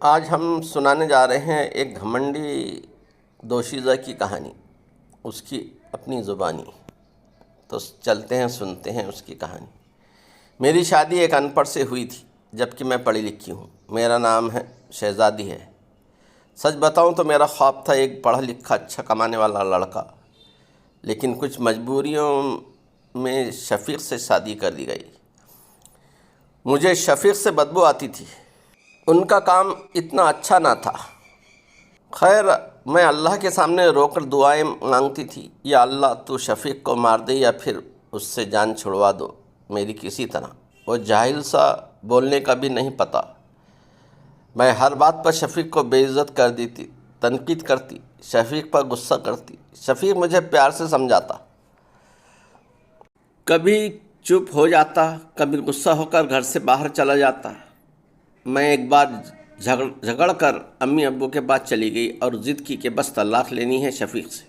آج ہم سنانے جا رہے ہیں ایک گھمنڈی دوشیزہ کی کہانی، اس کی اپنی زبانی۔ تو چلتے ہیں، سنتے ہیں اس کی کہانی۔ میری شادی ایک ان پڑھ سے ہوئی تھی، جبکہ میں پڑھی لکھی ہوں۔ میرا نام ہے شہزادی ہے۔ سچ بتاؤں تو میرا خواب تھا ایک پڑھا لکھا اچھا کمانے والا لڑکا، لیکن کچھ مجبوریوں میں شفیق سے شادی کر دی گئی۔ مجھے شفیق سے بدبو آتی تھی، ان کا کام اتنا اچھا نہ تھا۔ خیر، میں اللہ کے سامنے رو کر دعائیں مانگتی تھی، یا اللہ تو شفیق کو مار دے یا پھر اس سے جان چھڑوا دو میری کسی طرح۔ وہ جاہل سا، بولنے کا بھی نہیں پتہ۔ میں ہر بات پر شفیق کو بے عزت کر دیتی، تنقید کرتی، شفیق پر غصہ کرتی۔ شفیق مجھے پیار سے سمجھاتا، کبھی چپ ہو جاتا، کبھی غصہ ہو کر گھر سے باہر چلا جاتا۔ میں ایک بار جھگڑ کر امی ابو کے پاس چلی گئی اور ضد کی کہ بس طلاق لینی ہے شفیق سے۔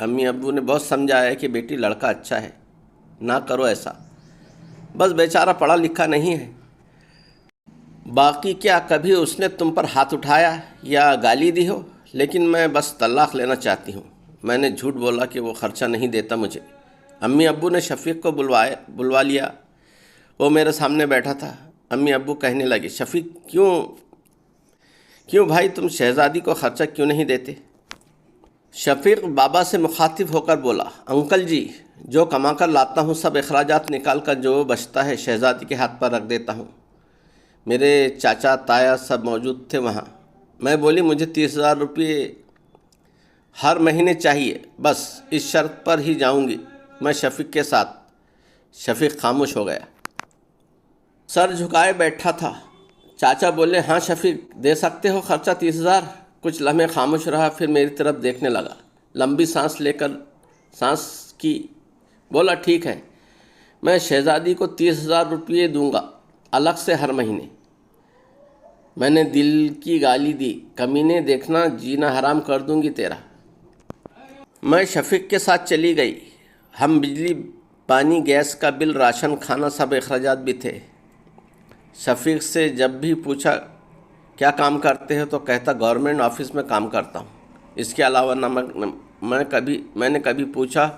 امی ابو نے بہت سمجھایا کہ بیٹی لڑکا اچھا ہے، نہ کرو ایسا، بس بیچارہ پڑھا لکھا نہیں ہے۔ باقی کیا کبھی اس نے تم پر ہاتھ اٹھایا یا گالی دی ہو؟ لیکن میں بس طلاق لینا چاہتی ہوں۔ میں نے جھوٹ بولا کہ وہ خرچہ نہیں دیتا مجھے۔ امی ابو نے شفیق کو بلوا لیا، وہ میرے سامنے بیٹھا تھا۔ امی ابو کہنے لگے، شفیق کیوں بھائی تم شہزادی کو خرچہ کیوں نہیں دیتے؟ شفیق بابا سے مخاطب ہو کر بولا، انکل جی، جو کما کر لاتا ہوں سب اخراجات نکال کر جو بچتا ہے شہزادی کے ہاتھ پر رکھ دیتا ہوں۔ میرے چاچا تایا سب موجود تھے وہاں۔ میں بولی، مجھے 30,000 روپے ہر مہینے چاہیے، بس اس شرط پر ہی جاؤں گی میں شفیق کے ساتھ۔ شفیق خاموش ہو گیا، سر جھکائے بیٹھا تھا۔ چاچا بولے، ہاں شفیق، دے سکتے ہو خرچہ 30,000؟ کچھ لمحے خاموش رہا، پھر میری طرف دیکھنے لگا، لمبی سانس لے کر سانس کی، بولا، ٹھیک ہے، میں شہزادی کو 30,000 روپے دوں گا الگ سے ہر مہینے۔ میں نے دل کی گالی دی، کمینے، دیکھنا جینا حرام کر دوں گی تیرا۔ میں شفیق کے ساتھ چلی گئی۔ ہم بجلی، پانی، گیس کا بل، راشن، کھانا، سب اخراجات بھی تھے۔ شفیق سے جب بھی پوچھا کیا کام کرتے ہو تو کہتا گورنمنٹ آفس میں کام کرتا ہوں، اس کے علاوہ نہ میں نے کبھی پوچھا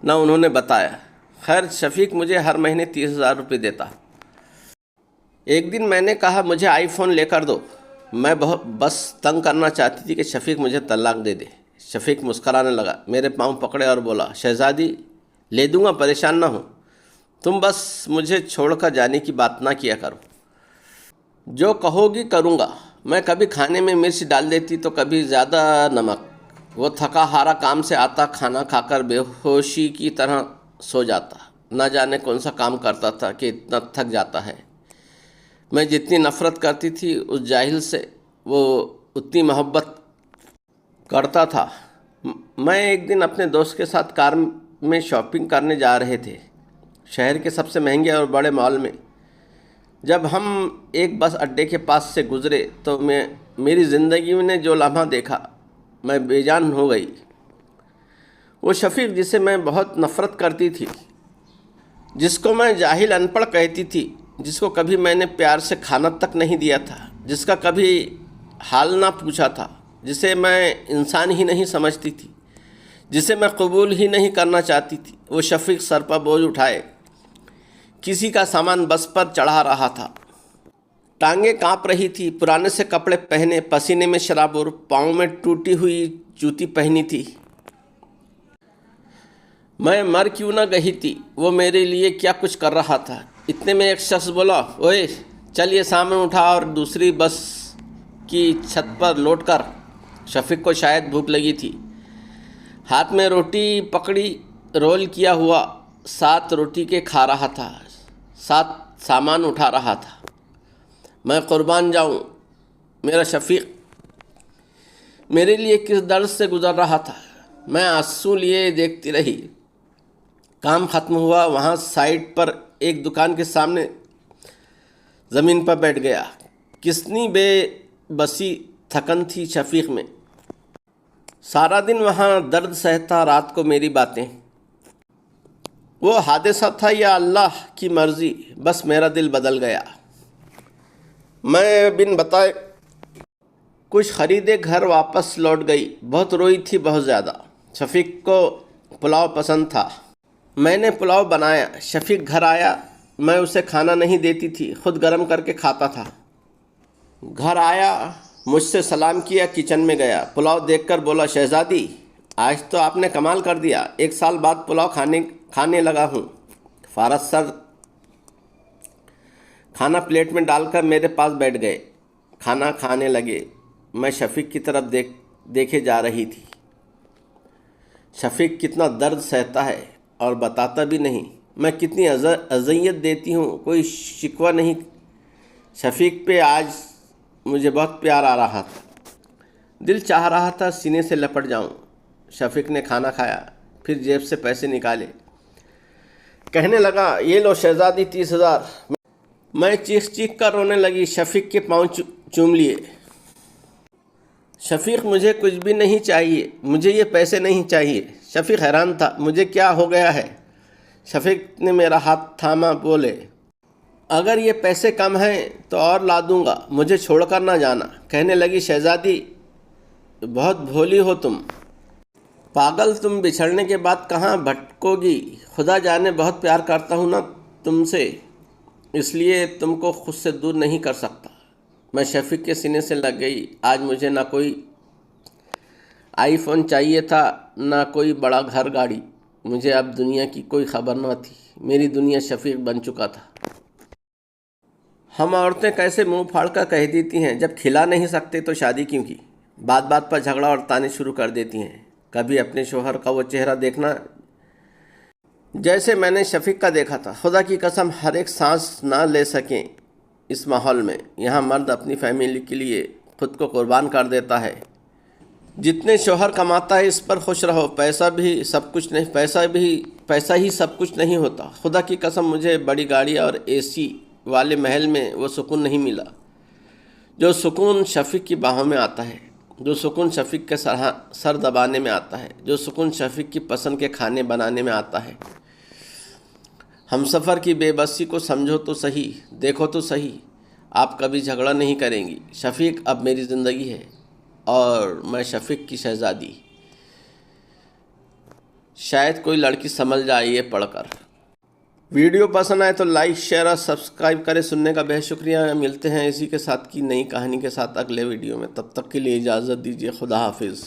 نہ انہوں نے بتایا۔ خیر، شفیق مجھے ہر مہینے 30,000 روپے دیتا۔ ایک دن میں نے کہا، مجھے آئی فون لے کر دو۔ میں بس تنگ کرنا چاہتی تھی کہ شفیق مجھے طلاق دے دے۔ شفیق مسکرانے لگا، میرے پاؤں پکڑے اور بولا، شہزادی لے دوں گا، پریشان نہ ہو، تم بس مجھے چھوڑ کر جانے کی بات نہ کیا کرو۔ جو کہو گی کروں گا۔ میں کبھی کھانے میں مرچ ڈال دیتی تو کبھی زیادہ نمک۔ وہ تھکا ہارا کام سے آتا، کھانا کھا کر بے ہوشی کی طرح سو جاتا۔ نہ جانے کون سا کام کرتا تھا کہ اتنا تھک جاتا ہے۔ میں جتنی نفرت کرتی تھی اس جاہل سے، وہ اتنی محبت کرتا تھا۔ میں ایک دن اپنے دوست کے ساتھ کار میں شاپنگ کرنے جا رہے تھے، شہر کے سب سے مہنگے اور بڑے مال میں۔ جب ہم ایک بس اڈے کے پاس سے گزرے تو میری زندگی نے جو لمحہ دیکھا، میں بے جان ہو گئی۔ وہ شفیق جسے میں بہت نفرت کرتی تھی، جس کو میں جاہل ان پڑھ کہتی تھی، جس کو کبھی میں نے پیار سے کھانا تک نہیں دیا تھا، جس کا کبھی حال نہ پوچھا تھا، جسے میں انسان ہی نہیں سمجھتی تھی، جسے میں قبول ہی نہیں کرنا چاہتی تھی، وہ شفیق سر پر بوجھ اٹھائے کسی کا سامان بس پر چڑھا رہا تھا۔ ٹانگیں کانپ رہی تھی، پرانے سے کپڑے پہنے، پسینے میں شرابور، پاؤں میں ٹوٹی ہوئی جوتی پہنی تھی۔ میں مر کیوں نہ گئی تھی، وہ میرے لیے کیا کچھ کر رہا تھا۔ اتنے میں ایک شخص بولا، اوئے چل یہ سامان اٹھا اور دوسری بس کی چھت پر لوٹ کر۔ شفیق کو شاید بھوک لگی تھی، ہاتھ میں روٹی پکڑی، رول کیا ہوا 7 روٹی کے کھا رہا تھا، 7 سامان اٹھا رہا تھا۔ میں قربان جاؤں، میرا شفیق میرے لیے کس درد سے گزر رہا تھا۔ میں آنسو لیے دیکھتی رہی۔ کام ختم ہوا، وہاں سائٹ پر ایک دکان کے سامنے زمین پر بیٹھ گیا۔ کتنی بے بسی تھکن تھی شفیق میں۔ سارا دن وہاں درد سہتا، رات کو میری باتیں۔ وہ حادثہ تھا یا اللہ کی مرضی، بس میرا دل بدل گیا۔ میں بن بتائے کچھ خریدے گھر واپس لوٹ گئی، بہت روئی تھی، بہت زیادہ۔ شفیق کو پلاؤ پسند تھا، میں نے پلاؤ بنایا۔ شفیق گھر آیا، میں اسے کھانا نہیں دیتی تھی، خود گرم کر کے کھاتا تھا۔ گھر آیا، مجھ سے سلام کیا، کچن میں گیا، پلاؤ دیکھ کر بولا شہزادی آج تو آپ نے کمال کر دیا، 1 سال بعد پلاؤ کھانے لگا ہوں۔ فارغ سر کھانا پلیٹ میں ڈال کر میرے پاس بیٹھ گئے، کھانا کھانے لگے۔ میں شفیق کی طرف دیکھے جا رہی تھی۔ شفیق کتنا درد سہتا ہے اور بتاتا بھی نہیں، میں کتنی اذیت دیتی ہوں، کوئی شکوہ نہیں۔ شفیق پہ آج مجھے بہت پیار آ رہا تھا، دل چاہ رہا تھا سینے سے لپٹ جاؤں۔ شفیق نے کھانا کھایا، پھر جیب سے پیسے نکالے، کہنے لگا یہ لو شہزادی 30,000۔ میں چیخ کر رونے لگی، شفیق کے پاؤں چوم لیے۔ شفیق مجھے کچھ بھی نہیں چاہیے، مجھے یہ پیسے نہیں چاہیے۔ شفیق حیران تھا، مجھے کیا ہو گیا ہے؟ شفیق نے میرا ہاتھ تھاما، بولے اگر یہ پیسے کم ہیں تو اور لا دوں گا، مجھے چھوڑ کر نہ جانا۔ کہنے لگی شہزادی بہت بھولی ہو تم، پاگل، تم بچھڑنے کے بعد کہاں بھٹکو گی؟ خدا جانے بہت پیار کرتا ہوں نا تم سے، اس لیے تم کو خود سے دور نہیں کر سکتا۔ میں شفیق کے سینے سے لگ گئی۔ آج مجھے نہ کوئی آئی فون چاہیے تھا، نہ کوئی بڑا گھر گاڑی، مجھے اب دنیا کی کوئی خبر نہ تھی، میری دنیا شفیق بن چکا تھا۔ ہم عورتیں کیسے منہ پھاڑ کر کہہ دیتی ہیں جب کھلا نہیں سکتے تو شادی کیوں کی؟ بات بات پر جھگڑا اور تانے شروع کر دیتی ہیں۔ کبھی اپنے شوہر کا وہ چہرہ دیکھنا جیسے میں نے شفیق کا دیکھا تھا۔ خدا کی قسم ہر ایک سانس نہ لے سکیں اس ماحول میں۔ یہاں مرد اپنی فیملی کے لیے خود کو قربان کر دیتا ہے۔ جتنے شوہر کماتا ہے اس پر خوش رہو، پیسہ ہی سب کچھ نہیں ہوتا۔ خدا کی قسم مجھے بڑی گاڑی اور AC والے محل میں وہ سکون نہیں ملا جو سکون شفیق کی باہوں میں آتا ہے، جو سکون شفیق کے سر دبانے میں آتا ہے، جو سکون شفیق کی پسند کے کھانے بنانے میں آتا ہے۔ ہمسفر کی بے بسی کو سمجھو تو صحیح، دیکھو تو صحیح، آپ کبھی جھگڑا نہیں کریں گی۔ شفیق اب میری زندگی ہے اور میں شفیق کی شہزادی۔ شاید کوئی لڑکی سمجھ جائے یہ پڑھ کر۔ ویڈیو پسند آئے تو لائک، شیئر اور سبسکرائب کریں۔ سننے کا بہت شکریہ۔ ملتے ہیں اسی کے ساتھ کی نئی کہانی کے ساتھ اگلے ویڈیو میں، تب تک کے لیے اجازت دیجیے۔ خدا حافظ۔